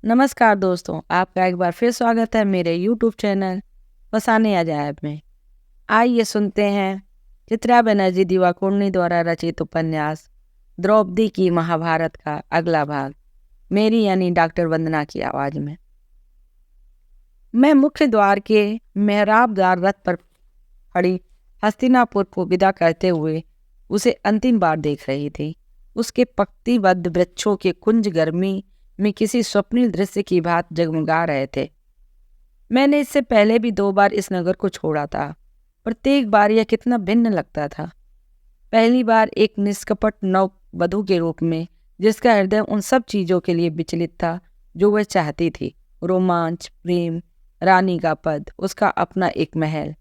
नमस्कार दोस्तों, आपका एक बार फिर स्वागत है मेरे YouTube चैनल फसाने अजायब में। आइए सुनते हैं चित्रा बनर्जी दिवाकोरनी द्वारा रचित उपन्यास द्रौपदी की महाभारत का अगला भाग, मेरी यानी डॉक्टर वंदना की आवाज़ में। मैं मुख्य द्वार के मेहराबदार रथ पर खड़ी हस्तिनापुर को विदा करते हुए उसे अंतिम बार देख रही थी। उसके पंक्तिबद्ध वृक्षों के कुंज गर्मी में किसी स्वप्निल दृश्य की भांति जगमगा रहे थे। मैंने इससे पहले भी 2 बार इस नगर को छोड़ा था। प्रत्येक बार यह कितना भिन्न लगता था। पहली बार एक निष्कपट नववधू के रूप में, जिसका हृदय उन सब चीज़ों के लिए विचलित था जो वह चाहती थी। रोमांच, प्रेम, रानी का पद, उसका अपना एक महल।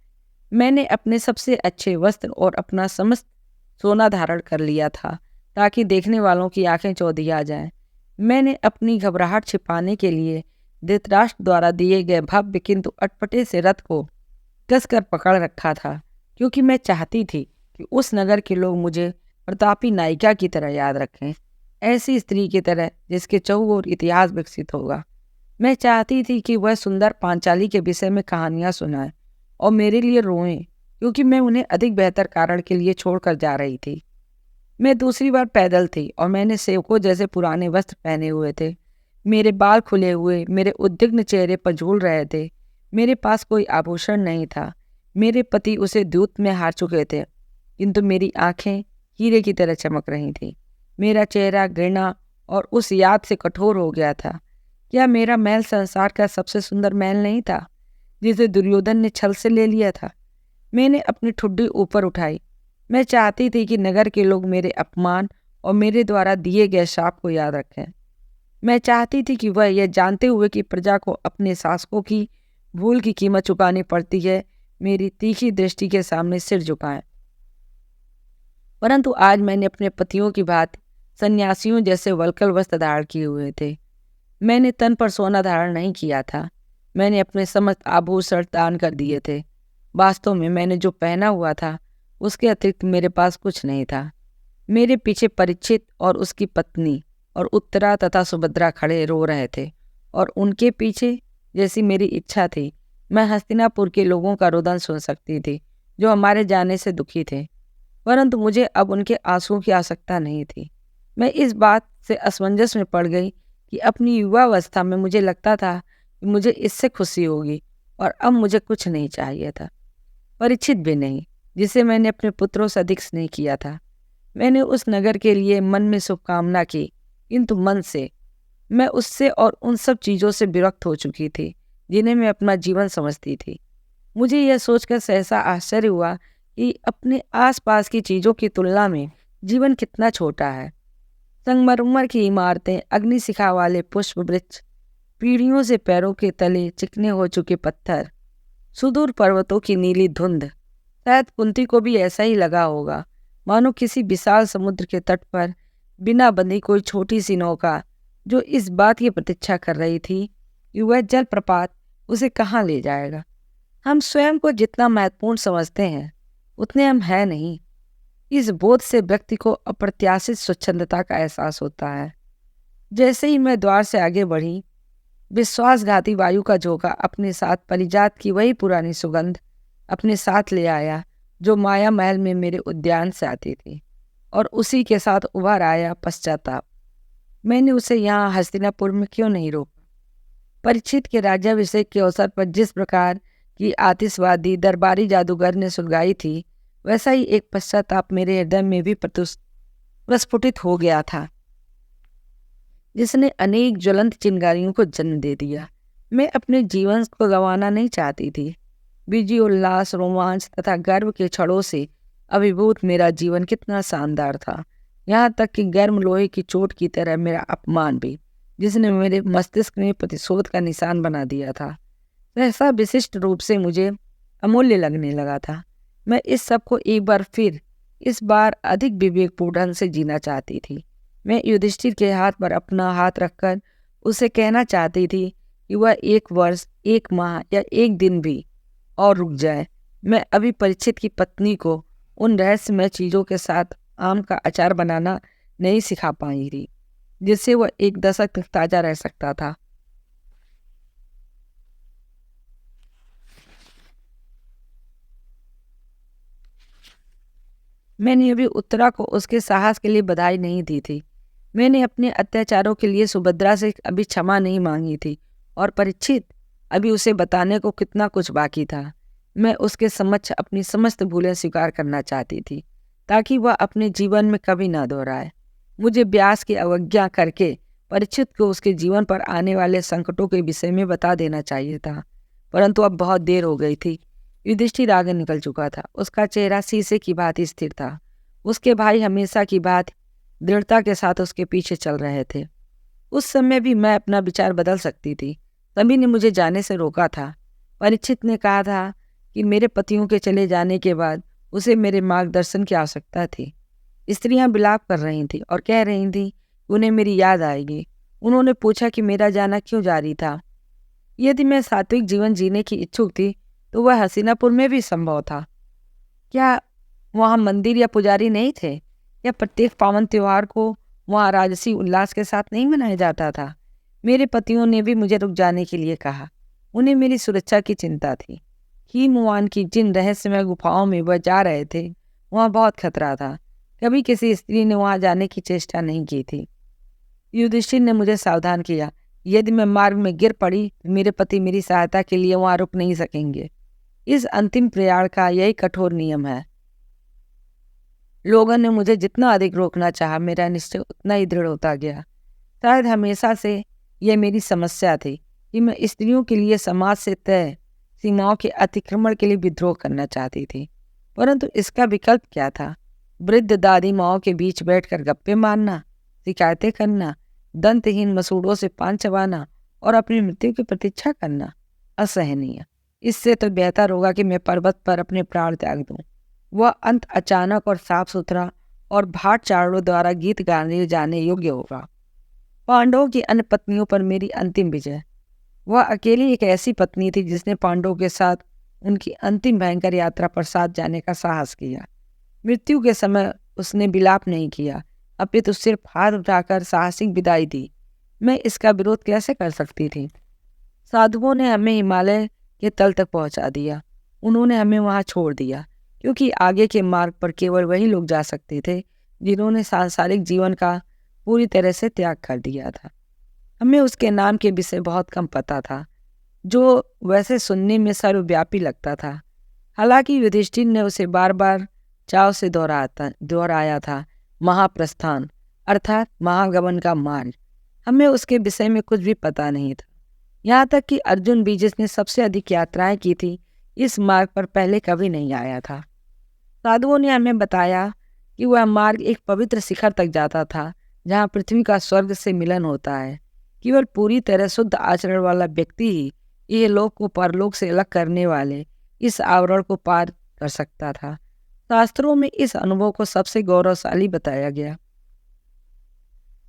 मैंने अपने सबसे अच्छे वस्त्र और अपना समस्त सोना धारण कर लिया था ताकि देखने वालों की आंखें चौंधिया जाएं। मैंने अपनी घबराहट छिपाने के लिए धृतराष्ट्र द्वारा दिए गए भव्य किंतु अटपटे से रथ को कसकर पकड़ रखा था, क्योंकि मैं चाहती थी कि उस नगर के लोग मुझे प्रतापी नायिका की तरह याद रखें, ऐसी स्त्री की तरह जिसके चहुओर इतिहास विकसित होगा। मैं चाहती थी कि वह सुंदर पांचाली के विषय में कहानियां सुनाए और मेरे लिए रोएं, क्योंकि मैं उन्हें अधिक बेहतर कारण के लिए छोड़कर जा रही थी। मैं दूसरी बार पैदल थी और मैंने सेवकों जैसे पुराने वस्त्र पहने हुए थे। मेरे बाल खुले हुए मेरे उद्विग्न चेहरे पर झूल रहे थे। मेरे पास कोई आभूषण नहीं था। मेरे पति उसे दूत में हार चुके थे, किंतु मेरी आंखें हीरे की तरह चमक रही थीं। मेरा चेहरा घृणा और उस याद से कठोर हो गया था। क्या मेरा महल संसार का सबसे सुंदर महल नहीं था, जिसे दुर्योधन ने छल से ले लिया था? मैंने अपनी ठुड्डी ऊपर उठाई। मैं चाहती थी कि नगर के लोग मेरे अपमान और मेरे द्वारा दिए गए शाप को याद रखें। मैं चाहती थी कि वह यह जानते हुए कि प्रजा को अपने शासकों की भूल की कीमत चुकानी पड़ती है, मेरी तीखी दृष्टि के सामने सिर झुकाएं। परंतु आज मैंने अपने पतियों की भांति सन्यासियों जैसे वल्कल वस्त्र धारण किए हुए थे। मैंने तन पर सोना धारण नहीं किया था। मैंने अपने समस्त आभूषण दान कर दिए थे। वास्तव में मैंने जो पहना हुआ था उसके अतिरिक्त मेरे पास कुछ नहीं था। मेरे पीछे परीक्षित और उसकी पत्नी और उत्तरा तथा सुभद्रा खड़े रो रहे थे, और उनके पीछे, जैसी मेरी इच्छा थी, मैं हस्तिनापुर के लोगों का रुदन सुन सकती थी जो हमारे जाने से दुखी थे। परंतु मुझे अब उनके आंसुओं की आवश्यकता नहीं थी। मैं इस बात से असमंजस में पड़ गई कि अपनी युवावस्था में मुझे लगता था कि मुझे इससे खुशी होगी, और अब मुझे कुछ नहीं चाहिए था, परीक्षित भी नहीं, जिसे मैंने अपने पुत्रों से अधिक स्नेह किया था। मैंने उस नगर के लिए मन में शुभकामना की, किंतु मन से मैं उससे और उन सब चीज़ों से विरक्त हो चुकी थी जिन्हें मैं अपना जीवन समझती थी। मुझे यह सोचकर सहसा आश्चर्य हुआ कि अपने आसपास की चीज़ों की तुलना में जीवन कितना छोटा है। संगमरमर की इमारतें, अग्निशिखा वाले पुष्प वृक्ष, पीढ़ियों से पैरों के तले चिकने हो चुके पत्थर, सुदूर पर्वतों की नीली धुंध। शायद कुंती को भी ऐसा ही लगा होगा, मानो किसी विशाल समुद्र के तट पर बिना बंधी कोई छोटी सी नौका जो इस बात की प्रतीक्षा कर रही थी कि वह जलप्रपात उसे कहाँ ले जाएगा। हम स्वयं को जितना महत्वपूर्ण समझते हैं उतने हम हैं नहीं। इस बोध से व्यक्ति को अप्रत्याशित स्वच्छंदता का एहसास होता है। जैसे ही मैं द्वार से आगे बढ़ी, विश्वासघाती वायु का झोंका अपने साथ परिजात की वही पुरानी सुगंध अपने साथ ले आया जो माया महल में मेरे उद्यान से आती थी, और उसी के साथ उभर आया पश्चाताप। मैंने उसे यहाँ हस्तिनापुर में क्यों नहीं रोका? परीक्षित के राज्याभिषेक के अवसर पर जिस प्रकार की आतिशबाजी दरबारी जादूगर ने सुलगाई थी, वैसा ही एक पश्चाताप मेरे हृदय में भी प्रस्फुटित हो गया था, जिसने अनेक ज्वलंत चिंगारियों को जन्म दे दिया। मैं अपने जीवन को गंवाना नहीं चाहती थी। बिजी उल्लास, रोमांच तथा गर्व के छड़ों से अभिभूत मेरा जीवन कितना शानदार था, यहाँ तक कि गर्म लोहे की चोट की तरह मेरा अपमान भी, जिसने मेरे मस्तिष्क में प्रतिशोध का निशान बना दिया था, ऐसा विशिष्ट रूप से मुझे अमूल्य लगने लगा था। मैं इस सब को एक बार फिर, इस बार अधिक विवेकपूर्ण ढंग से जीना चाहती थी। मैं युधिष्ठिर के हाथ पर अपना हाथ रखकर उसे कहना चाहती थी कि वह 1 वर्ष, 1 माह या 1 दिन भी और रुक जाए। मैं अभी परीक्षित की पत्नी को उन रहस्यमय चीज़ों के साथ आम का अचार बनाना नहीं सिखा पाई थी, जिससे वह 1 दशक तक ताज़ा रह सकता था। मैंने अभी उत्तरा को उसके साहस के लिए बधाई नहीं दी थी। मैंने अपने अत्याचारों के लिए सुभद्रा से अभी क्षमा नहीं मांगी थी, और परीक्षित, अभी उसे बताने को कितना कुछ बाकी था। मैं उसके समक्ष अपनी समस्त भूलें स्वीकार करना चाहती थी, ताकि वह अपने जीवन में कभी ना दोहराए। मुझे व्यास की अवज्ञा करके परीक्षित को उसके जीवन पर आने वाले संकटों के विषय में बता देना चाहिए था, परंतु अब बहुत देर हो गई थी। युधिष्ठिर आगे निकल चुका था। उसका चेहरा शीशे की भांति स्थिर था। उसके भाई हमेशा की भांति दृढ़ता के साथ उसके पीछे चल रहे थे। उस समय भी मैं अपना विचार बदल सकती थी। सभी ने मुझे जाने से रोका था। परीक्षित ने कहा था कि मेरे पतियों के चले जाने के बाद उसे मेरे मार्गदर्शन की आवश्यकता थी। स्त्रियां विलाप कर रही थीं और कह रही थीं कि उन्हें मेरी याद आएगी। उन्होंने पूछा कि मेरा जाना क्यों जारी था। यदि मैं सात्विक जीवन जीने की इच्छुक थी तो वह हसीनापुर में भी संभव था। क्या वहाँ मंदिर या पुजारी नहीं थे? या प्रत्येक पावन त्योहार को वहाँ राजसी उल्लास के साथ नहीं मनाया जाता था? मेरे पतियों ने भी मुझे रुक जाने के लिए कहा। उन्हें मेरी सुरक्षा की चिंता थी। हिमवान की जिन रहस्यमय गुफाओं में वह जा रहे थे, वहाँ बहुत खतरा था। कभी किसी स्त्री ने वहाँ जाने की चेष्टा नहीं की थी। युधिष्ठिर ने मुझे सावधान किया, यदि मैं मार्ग में गिर पड़ी तो मेरे पति मेरी सहायता के लिए वहाँ रुक नहीं सकेंगे। इस अंतिम प्रयाण का यही कठोर नियम है। लोगों ने मुझे जितना अधिक रोकना चाहा, मेरा निश्चय उतना ही दृढ़ होता गया। शायद हमेशा से यह मेरी समस्या थी कि मैं स्त्रियों के लिए समाज से तय सीमाओं के अतिक्रमण के लिए विद्रोह करना चाहती थी, परंतु इसका विकल्प क्या था? वृद्ध दादी माओं के बीच बैठकर गप्पे मारना, शिकायतें करना, दंतहीन मसूड़ों से पान चबाना और अपनी मृत्यु की प्रतीक्षा करना? असहनीय। इससे तो बेहतर होगा कि मैं पर्वत पर अपने प्राण त्याग दूं। वह अंत अचानक और साफ सुथरा और भाट चारों द्वारा गीत गाने जाने योग्य होगा। पांडवों की अन्य पत्नियों पर मेरी अंतिम विजय। वह अकेली एक ऐसी पत्नी थी जिसने पांडवों के साथ उनकी अंतिम भयंकर यात्रा पर साथ जाने का साहस किया। मृत्यु के समय उसने विलाप नहीं किया, अपितु सिर्फ हाथ उठाकर साहसिक विदाई दी। मैं इसका विरोध कैसे कर सकती थी? साधुओं ने हमें हिमालय के तल तक पहुंचा दिया। उन्होंने हमें वहां छोड़ दिया, क्योंकि आगे के मार्ग पर केवल वही लोग जा सकते थे जिन्होंने सांसारिक जीवन का पूरी तरह से त्याग कर दिया था। हमें उसके नाम के विषय बहुत कम पता था, जो वैसे सुनने में सर्वव्यापी लगता था। हालांकि युधिष्ठिर ने उसे बार बार चाव से दोहराया था, महाप्रस्थान अर्थात महागमन का मार्ग। हमें उसके विषय में कुछ भी पता नहीं था। यहाँ तक कि अर्जुन भी, जिसने सबसे अधिक यात्राएं की थी, इस मार्ग पर पहले कभी नहीं आया था। साधुओं ने हमें बताया कि वह मार्ग एक पवित्र शिखर तक जाता था, जहाँ पृथ्वी का स्वर्ग से मिलन होता है। केवल पूरी तरह शुद्ध आचरण वाला व्यक्ति ही यह लोक को परलोक से अलग करने वाले इस आवरण को पार कर सकता था। शास्त्रों में इस अनुभव को सबसे गौरवशाली बताया गया।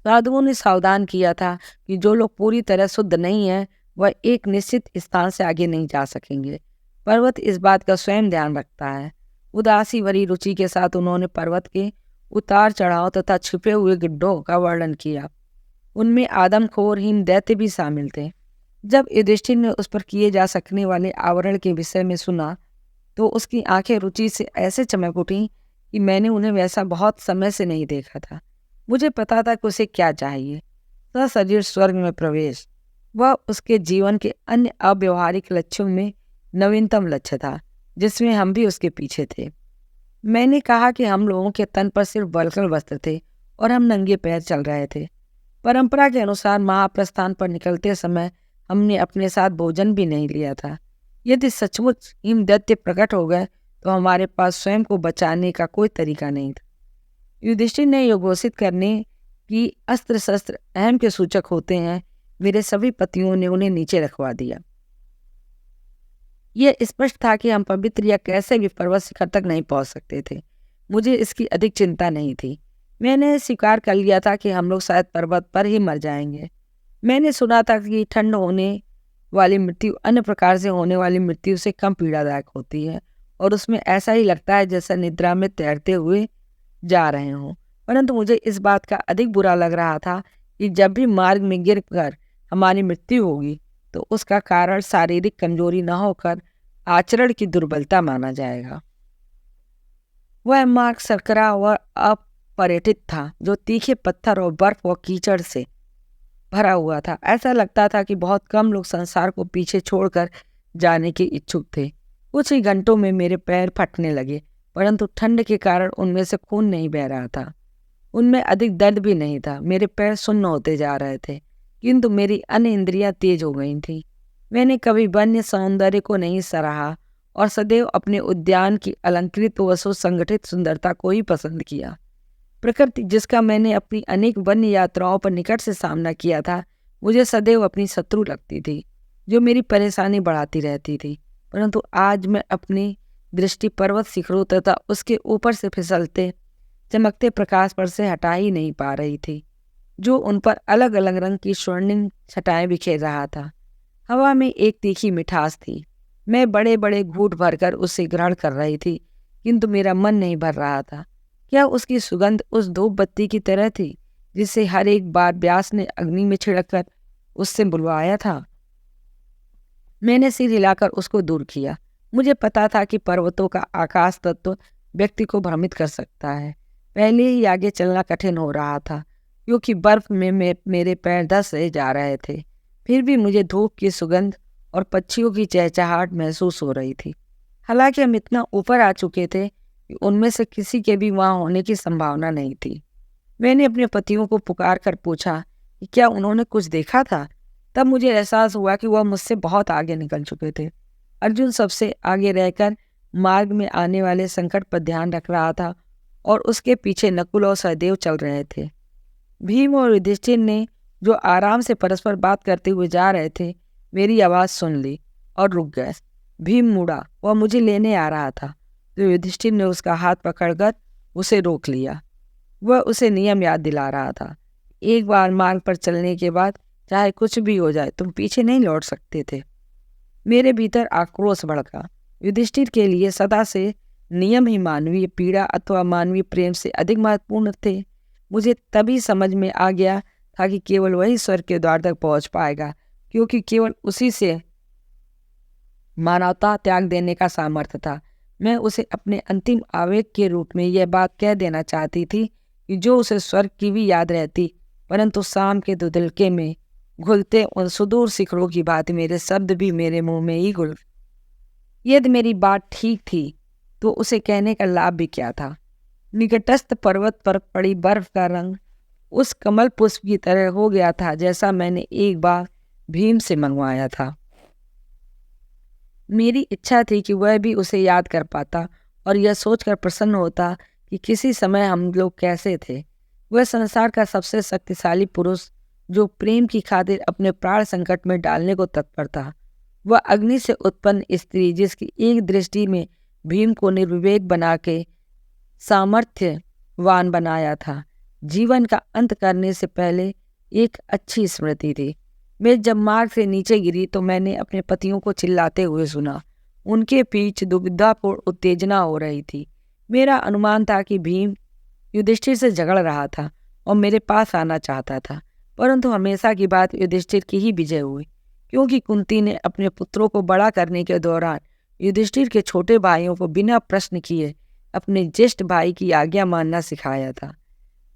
साधुओं ने सावधान किया था कि जो लोग पूरी तरह शुद्ध नहीं है, वह एक निश्चित स्थान से आगे नहीं जा सकेंगे। पर्वत इस बात का स्वयं ध्यान रखता है। उदासी भरी रुचि के साथ उन्होंने पर्वत के उतार चढ़ाव तथा छिपे हुए गड्ढों का वर्णन किया। उनमें आदमखोरहीन दैत्य भी शामिल थे। जब युधिष्ठिर ने उस पर किए जा सकने वाले आवरण के विषय में सुना, तो उसकी आंखें रुचि से ऐसे चमक उठी कि मैंने उन्हें वैसा बहुत समय से नहीं देखा था। मुझे पता था कि उसे क्या चाहिए। सशरीर स्वर्ग में प्रवेश, वह उसके जीवन के अन्य अव्यवहारिक लक्ष्यों में नवीनतम लक्ष्य था, जिसमें हम भी उसके पीछे थे। मैंने कहा कि हम लोगों के तन पर सिर्फ वल्कल वस्त्र थे और हम नंगे पैर चल रहे थे। परंपरा के अनुसार महाप्रस्थान पर निकलते समय हमने अपने साथ भोजन भी नहीं लिया था। यदि सचमुच हिमदैत्य प्रकट हो गए तो हमारे पास स्वयं को बचाने का कोई तरीका नहीं था। युधिष्ठिर ने यह घोषित करने कि अस्त्र शस्त्र अहम के सूचक होते हैं, मेरे सभी पतियों ने उन्हें नीचे रखवा दिया। यह स्पष्ट था कि हम पवित्र या कैसे भी पर्वत शिखर तक नहीं पहुंच सकते थे। मुझे इसकी अधिक चिंता नहीं थी। मैंने स्वीकार कर लिया था कि हम लोग शायद पर्वत पर ही मर जाएंगे। मैंने सुना था कि ठंड होने वाली मृत्यु अन्य प्रकार से होने वाली मृत्यु से कम पीड़ादायक होती है, और उसमें ऐसा ही लगता है जैसा निद्रा में तैरते हुए जा रहे हों। परंतु मुझे इस बात का अधिक बुरा लग रहा था कि जब भी मार्ग में गिर कर हमारी मृत्यु होगी, तो उसका कारण शारीरिक कमजोरी न होकर आचरण की दुर्बलता माना जाएगा। वह मार्ग सकरा और अपरिचित था, जो तीखे पत्थर और बर्फ और कीचड़ से भरा हुआ था। ऐसा लगता था कि बहुत कम लोग संसार को पीछे छोड़कर जाने के इच्छुक थे। कुछ ही घंटों में मेरे पैर फटने लगे, परंतु ठंड के कारण उनमें से खून नहीं बह रहा था। उनमें अधिक दर्द भी नहीं था। मेरे पैर सुन्न होते जा रहे थे, किंतु मेरी अन्य इंद्रियां तेज हो गई थीं। मैंने कभी वन्य सौंदर्य को नहीं सराहा और सदैव अपने उद्यान की अलंकृत व सुसंगठित सुंदरता को ही पसंद किया। प्रकृति, जिसका मैंने अपनी अनेक वन्य यात्राओं पर निकट से सामना किया था, मुझे सदैव अपनी शत्रु लगती थी, जो मेरी परेशानी बढ़ाती रहती थी। परंतु आज मैं अपनी दृष्टि पर्वत शिखरों तथा उसके ऊपर से फिसलते चमकते प्रकाश पर से हटा ही नहीं पा रही थी, जो उन पर अलग अलग रंग की स्वर्णिम छटाएं बिखेर रहा था। हवा में एक तीखी मिठास थी। मैं बड़े बड़े घूंट भरकर उसे ग्रहण कर रही थी, किंतु मेरा मन नहीं भर रहा था। क्या उसकी सुगंध उस धूप बत्ती की तरह थी, जिसे हर एक बार व्यास ने अग्नि में छिड़ककर उससे बुलवाया था? मैंने सिर हिलाकर उसको दूर किया। मुझे पता था कि पर्वतों का आकाश तत्व व्यक्ति को भ्रमित कर सकता है। पहले ही आगे चलना कठिन हो रहा था, क्योंकि बर्फ में मेरे पैर धंस रहे जा रहे थे। फिर भी मुझे धूप की सुगंध और पक्षियों की चहचहाहट महसूस हो रही थी। हालांकि हम इतना ऊपर आ चुके थे कि उनमें से किसी के भी वहां होने की संभावना नहीं थी। मैंने अपने पतियों को पुकार कर पूछा कि क्या उन्होंने कुछ देखा था। तब मुझे एहसास हुआ कि वह मुझसे बहुत आगे निकल चुके थे। अर्जुन सबसे आगे रहकर मार्ग में आने वाले संकट पर ध्यान रख रहा था और उसके पीछे नकुल और सहदेव चल रहे थे। भीम और युधिष्ठिर ने, जो आराम से परस्पर बात करते हुए जा रहे थे, मेरी आवाज़ सुन ली और रुक गए। भीम मुड़ा, वह मुझे लेने आ रहा था, तो युधिष्ठिर ने उसका हाथ पकड़कर उसे रोक लिया। वह उसे नियम याद दिला रहा था। एक बार मार्ग पर चलने के बाद चाहे कुछ भी हो जाए, तुम पीछे नहीं लौट सकते थे। मेरे भीतर आक्रोश भड़का। युधिष्ठिर के लिए सदा से नियम ही मानवीय पीड़ा अथवा मानवीय प्रेम से अधिक महत्वपूर्ण थे। मुझे तभी समझ में आ गया था कि केवल वही स्वर्ग के द्वार तक पहुंच पाएगा, क्योंकि केवल उसी से मानवता त्याग देने का सामर्थ्य था। मैं उसे अपने अंतिम आवेग के रूप में यह बात कह देना चाहती थी कि जो उसे स्वर्ग की भी याद रहती, परंतु शाम के धुंधलके में घुलते उन सुदूर शिखरों की भांति मेरे शब्द भी मेरे मुंह में ही घुल। यदि मेरी बात ठीक थी तो उसे कहने का लाभ भी क्या था? निकटस्थ पर्वत पर पड़ी बर्फ का रंग उस कमल पुष्प की तरह हो गया था, जैसा मैंने एक बार भीम से मंगवाया था। मेरी इच्छा थी कि वह भी उसे याद कर पाता और यह सोचकर प्रसन्न होता कि किसी समय हम लोग कैसे थे। वह संसार का सबसे शक्तिशाली पुरुष, जो प्रेम की खातिर अपने प्राण संकट में डालने को तत्पर था। वह अग्नि से उत्पन्न स्त्री, जिसकी एक दृष्टि में भीम को निर्विवेक बना के सामर्थ्यवान बनाया था, जीवन का अंत करने से पहले एक अच्छी स्मृति थी। मैं जब मार्ग से नीचे गिरी तो मैंने अपने पतियों को चिल्लाते हुए सुना। उनके पीछे दुविधापूर्ण उत्तेजना हो रही थी। मेरा अनुमान था कि भीम युधिष्ठिर से झगड़ रहा था और मेरे पास आना चाहता था, परंतु हमेशा की बात युधिष्ठिर की ही विजय हुई, क्योंकि कुंती ने अपने पुत्रों को बड़ा करने के दौरान युधिष्ठिर के छोटे भाइयों को बिना प्रश्न किए अपने ज्येष्ठ भाई की आज्ञा मानना सिखाया था।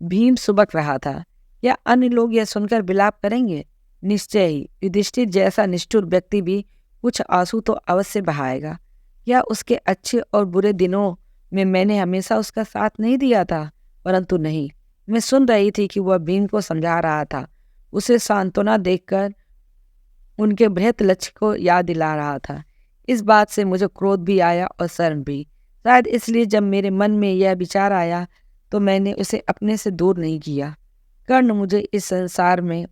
भीम सुबक रहा था। क्या अन्य लोग यह सुनकर विलाप करेंगे? निश्चय ही युधिष्ठिर जैसा निष्ठुर व्यक्ति भी कुछ आंसू तो अवश्य बहाएगा। क्या उसके अच्छे और बुरे दिनों में मैंने हमेशा उसका साथ नहीं दिया था? परंतु नहीं, मैं सुन रही थी कि वह भीम को समझा रहा था, उसे सांत्वना देखकर उनके बृहत लक्ष्य को याद दिला रहा था। इस बात से मुझे क्रोध भी आया और शर्म भी। शायद इसलिए जब मेरे मन में यह विचार आया तो मैंने उसे अपने से दूर नहीं किया। कर्ण मुझे इस संसार में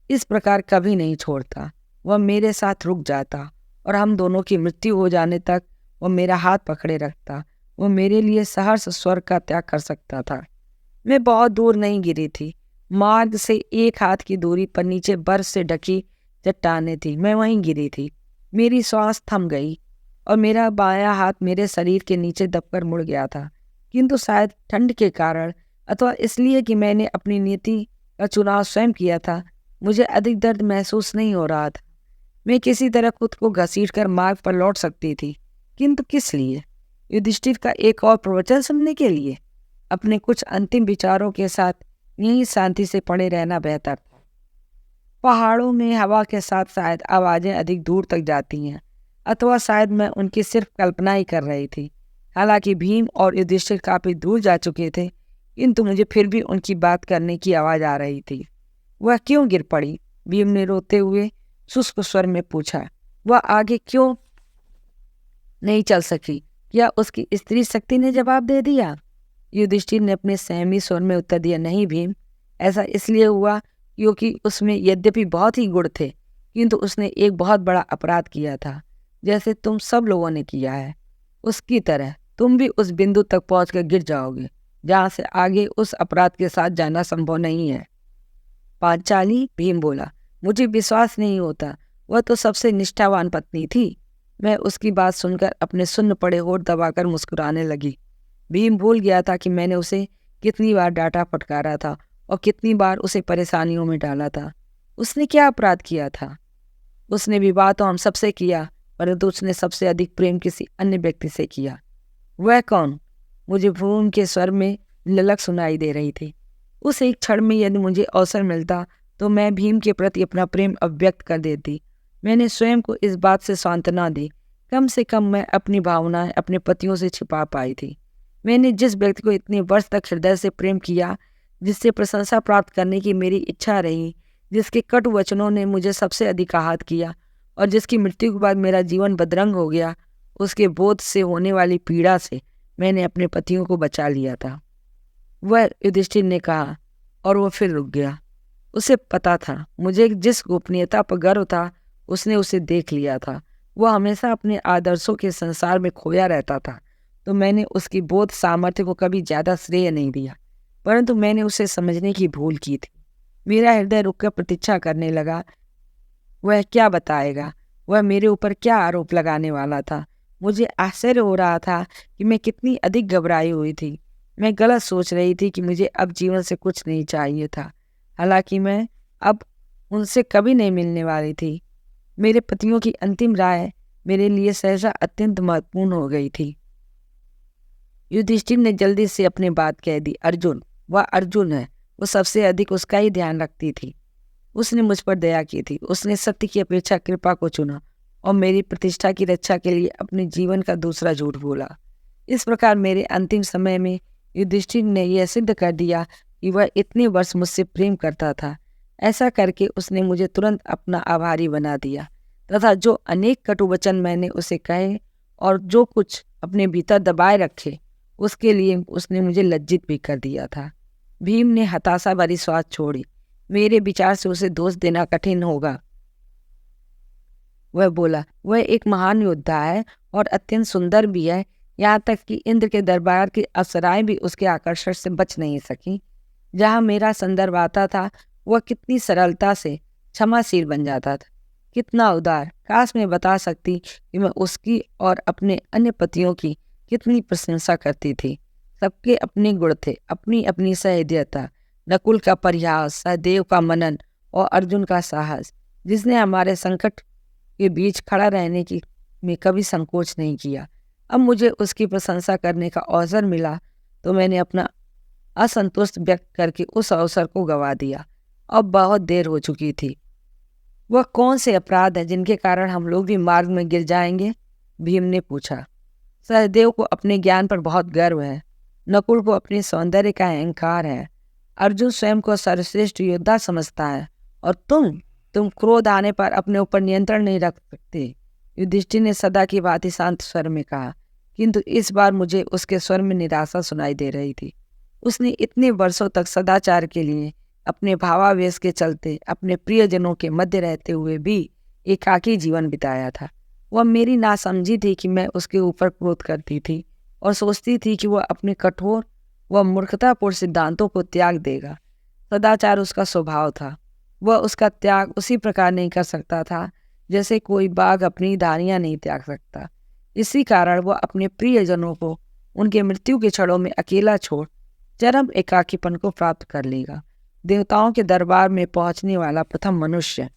इस प्रकार कभी नहीं छोड़ता। वह मेरे साथ रुक जाता और हम दोनों की मृत्यु हो जाने तक वह मेरा हाथ पकड़े रखता। वह मेरे लिए सहर्ष स्वर्ग का त्याग कर सकता था। मैं बहुत दूर नहीं गिरी थी। मार्ग से एक हाथ की दूरी पर नीचे बर्फ से ढकी चट्टानें थी। मैं वहीं गिरी थी। मेरी सांस थम गई और मेरा बायां हाथ मेरे शरीर के नीचे दबकर मुड़ गया था, किंतु शायद ठंड के कारण अथवा इसलिए कि मैंने अपनी नीति का चुनाव स्वयं किया था, मुझे अधिक दर्द महसूस नहीं हो रहा था। मैं किसी तरह खुद को घसीटकर मार्ग पर लौट सकती थी, किंतु किस लिए? युधिष्ठिर का एक और प्रवचन सुनने के लिए? अपने कुछ अंतिम विचारों के साथ यहीं शांति से पड़े रहना बेहतर था। पहाड़ों में हवा के साथ शायद आवाजें अधिक दूर तक जाती हैं, अथवा शायद मैं उनकी सिर्फ कल्पना ही कर रही थी। हालांकि भीम और युधिष्ठिर काफी दूर जा चुके थे, किंतु मुझे फिर भी उनकी बात करने की आवाज आ रही थी। वह क्यों गिर पड़ी? भीम ने रोते हुए शुष्क स्वर में पूछा। वह आगे क्यों नहीं चल सकी? क्या उसकी स्त्री शक्ति ने जवाब दे दिया? युधिष्ठिर ने अपने संयमी स्वर में उत्तर दिया, नहीं भीम, ऐसा इसलिए हुआ क्योंकि उसमें यद्यपि बहुत ही गुण थे, किंतु उसने एक बहुत बड़ा अपराध किया था, जैसे तुम सब लोगों ने किया है। उसकी तरह तुम भी उस बिंदु तक पहुंचकर गिर जाओगे जहां से आगे उस अपराध के साथ जाना संभव नहीं है। पांचाली, भीम बोला, मुझे विश्वास नहीं होता। वह तो सबसे निष्ठावान पत्नी थी। मैं उसकी बात सुनकर अपने सुन्न पड़े होठ दबाकर मुस्कुराने लगी। भीम भूल गया था कि मैंने उसे कितनी बार डांटा फटकारा था और कितनी बार उसे परेशानियों में डाला था। उसने क्या अपराध किया था? उसने विवाह तो हम सबसे किया, परंतु उसने सबसे अधिक प्रेम किसी अन्य व्यक्ति से किया। वह कौन? मुझे भ्रूण के स्वर में ललक सुनाई दे रही थी। उस एक क्षण में यदि मुझे अवसर मिलता तो मैं भीम के प्रति अपना प्रेम अभिव्यक्त कर देती। मैंने स्वयं को इस बात से सांत्वना दी। कम से कम मैं अपनी भावनाएं अपने पतियों से छिपा पाई थी। मैंने जिस व्यक्ति को इतने वर्ष तक हृदय से प्रेम किया, जिससे प्रशंसा प्राप्त करने की मेरी इच्छा रही, जिसके कटु वचनों ने मुझे सबसे अधिक आहत किया और जिसकी मृत्यु के बाद मेरा जीवन बदरंग हो गया, उसके बोध से होने वाली पीड़ा से मैंने अपने पतियों को बचा लिया था। वह, युधिष्ठिर ने कहा, और वो फिर रुक गया। उसे पता था मुझे जिस गोपनीयता पर गर्व था, उसने उसे देख लिया था। वह हमेशा अपने आदर्शों के संसार में खोया रहता था, तो मैंने उसकी बोध सामर्थ्य को कभी ज्यादा श्रेय नहीं दिया, परंतु मैंने उसे समझने की भूल की थी। मेरा हृदय रुककर प्रतीक्षा करने लगा। वह क्या बताएगा? वह मेरे ऊपर क्या आरोप लगाने वाला था? मुझे आश्चर्य हो रहा था कि मैं कितनी अधिक घबराई हुई थी। मैं गलत सोच रही थी कि मुझे अब जीवन से कुछ नहीं चाहिए था, हालांकि मैं अब उनसे कभी नहीं मिलने वाली थी। मेरे पतियों की अंतिम राय मेरे लिए सहसा अत्यंत महत्वपूर्ण हो गई थी। युधिष्ठिर ने जल्दी से अपनी बात कह दी। अर्जुन, वह अर्जुन है। वो सबसे अधिक उसका ही ध्यान रखती थी। उसने मुझ पर दया की थी। उसने सत्य की अपेक्षा कृपा को चुना और मेरी प्रतिष्ठा की रक्षा के लिए अपने जीवन का दूसरा झूठ बोला। इस प्रकार मेरे अंतिम समय में युधिष्ठिर ने यह सिद्ध कर दिया कि वह इतने वर्ष मुझसे प्रेम करता था। ऐसा करके उसने मुझे तुरंत अपना आभारी बना दिया तथा जो अनेक कटु वचन मैंने उसे कहे और जो कुछ अपने भीतर दबाए रखे, उसके लिए उसने मुझे लज्जित भी कर दिया था। भीम ने हताशा भरी श्वास छोड़ी। मेरे विचार से उसे दोष देना कठिन होगा। वह बोला, वह एक महान योद्धा है और अत्यंत सुंदर भी है, यहाँ तक कि इंद्र के दरबार की अप्सराएं भी उसके आकर्षण से बच नहीं सकी। जहाँ मेरा संदर्भ आता था, वह कितनी सरलता से क्षमाशील बन जाता था, कितना उदार। काश मैं बता सकती कि मैं उसकी और अपने अन्य पतियों की कितनी प्रशंसा करती थी। सबके अपने गुण थे, अपनी अपनी सहृदयता। नकुल का परिहास, सहदेव का मनन और अर्जुन का साहस, जिसने हमारे संकट के बीच खड़ा रहने की में कभी संकोच नहीं किया। अब मुझे उसकी प्रशंसा करने का अवसर मिला तो मैंने अपना असंतुष्ट व्यक्त करके उस अवसर को गंवा दिया। अब बहुत देर हो चुकी थी। वह कौन से अपराध हैं जिनके कारण हम लोग भी मार्ग में गिर जाएंगे? भीम ने पूछा। सहदेव को अपने ज्ञान पर बहुत गर्व है। नकुल को अपने सौंदर्य का अहंकार है। अर्जुन स्वयं को सर्वश्रेष्ठ योद्धा समझता है। और तुम क्रोध आने पर अपने ऊपर नियंत्रण नहीं रख सकते। युधिष्ठिर ने सदा की भांति शांत स्वर में कहा, किंतु इस बार मुझे उसके स्वर में निराशा सुनाई दे रही थी। उसने इतने वर्षों तक सदाचार के लिए अपने भावावेश के चलते अपने प्रियजनों के मध्य रहते हुए भी एकाकी जीवन बिताया था। वह मेरी नासमझी थी कि मैं उसके ऊपर क्रोध करती थी और सोचती थी कि वह अपने कठोर व मूर्खतापूर्ण सिद्धांतों को त्याग देगा। सदाचार उसका स्वभाव था। वह उसका त्याग उसी प्रकार नहीं कर सकता था जैसे कोई बाघ अपनी धारियां नहीं त्याग सकता। इसी कारण वह अपने प्रियजनों को उनके मृत्यु के क्षणों में अकेला छोड़ चरम एकाकीपन को प्राप्त कर लेगा। देवताओं के दरबार में पहुंचने वाला प्रथम मनुष्य